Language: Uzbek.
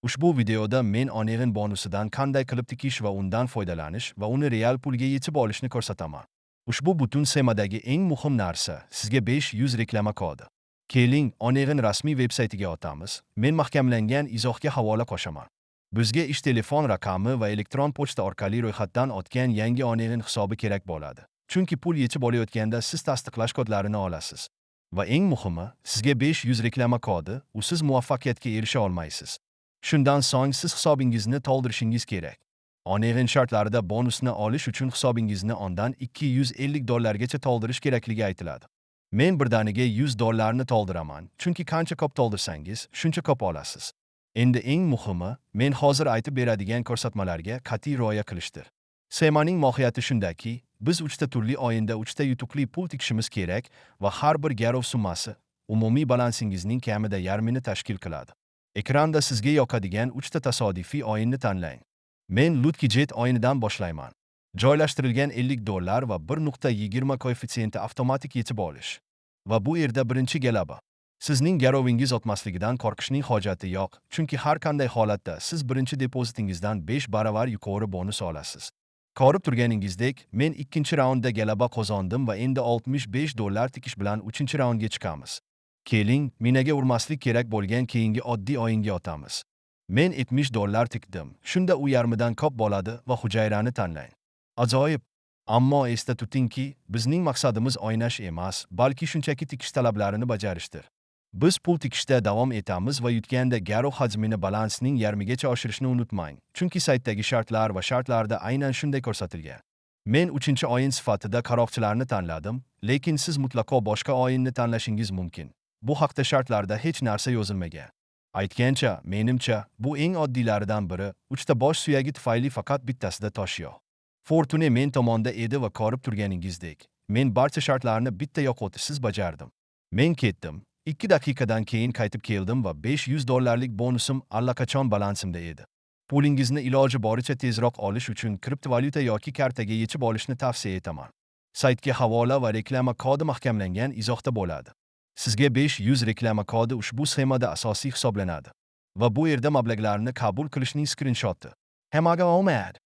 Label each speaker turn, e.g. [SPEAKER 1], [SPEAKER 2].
[SPEAKER 1] Ushbu videoda men Onegin bonusidan qanday qilib tikish va undan foydalanish va uni real pulga yetib olishni ko'rsataman. Ushbu butun semadagi eng muhim narsa sizga 500 reklama kodi. Keling, Onegin rasmiy veb-saytiga o'tamiz. Men mahkamlangan izohga havola qo'shaman. Bizga ish telefon raqami va elektron pochta orqali ro'yxatdan o'tgan yangi Onegin hisobi kerak bo'ladi. Chunki pul yetib olayotganda siz tasdiqlash kodlarini olasiz. Va eng muhimi, sizga 500 reklama kodi, usiz muvaffaqiyatga erisha olmaysiz. Shundan so'ng siz hisobingizni to'ldirishingiz kerak. Onegin shartlarida bonusni olish uchun hisobingizni ondan $250 gacha to'ldirish kerakligi aytiladi. Men birdaniga $100 to'ldiraman, chunki qancha ko'p to'ldirsangiz, shuncha ko'p olasiz. Endi eng muhimi, men hozir aytib beradigan ko'rsatmalarga qat'iy rioya qilishdir. Semaning mohiyati shundaki, biz 3 ta turli o'yinda 3 ta yutuqli pul tikishimiz kerak va har bir garov summasi umumiy balansingizning kamida yarmini tashkil qiladi. Ekranda sizga yoqadigan 3 ta tasodifiy o'yinni tanlang. Men Lucky Jet o'yinidan boshlayman. Joylashtirilgan $50 va 1.20 koeffitsiyenti avtomatik yetib olish. Va bu yerda birinchi g'alaba. Sizning garovingiz o'tmasligidan qo'rqishning hojati yo'q, chunki har qanday holatda siz birinchi depozitingizdan 5 baravar yuqori bonus olasiz. Ko'rib turganingizdek, men ikkinchi raundda g'alaba qozondim va endi $65 tikish bilan 3-raundga chiqamiz. Keling, minaga urmaslik kerak bo'lgan keyingi oddiy o'yinga o'tamiz. Men $70 tikdim. Shunda u yarmidan ko'p bo'ladi va hujayrani tanlang. Ajoyib! Ammo esda tutingki, bizning maqsadimiz o'ynash emas, balki shunchaki tikish talablarini bajarishdir. Biz pul tikishda davom etamiz va yutganda garov hajmini balansning yarmigacha oshirishni unutmang, chunki saytdagi shartlar va shartlarda aynan shunday ko'rsatilgan. Men 3-o'yin sifatida qaroqchilarni tanladim, lekin siz mutlaqo boshqa o'yinni tanlashingiz mumkin. Bu haqda shartlarda hech narsa yozilmagan. Aytgancha, menimcha, bu eng oddiylaridan biri, 3 ta bosh suyagi tufayli faqat bittasida tosh yo'q. Fortune men tomonda edi va ko'rib turganingizdek, men barcha shartlarni bitta yo'qotishsiz bajardim. Men ketdim. 2 daqiqadan keyin qaytib keldim va $500 bonusim allaqachon balansimda edi. Pulingizni iloji boricha tezroq olish uchun kriptovalyuta yoki kartaga yechib olishni tavsiya etaman. Saytga havola va reklama kodi mahkamlangan izohda bo'ladi. Sizga 500 reklama kodi ushbu sxemada asosiy hisoblanadi. Va bu yerda mablag'larni qabul qilishning skrinshoti. Hammaga omad!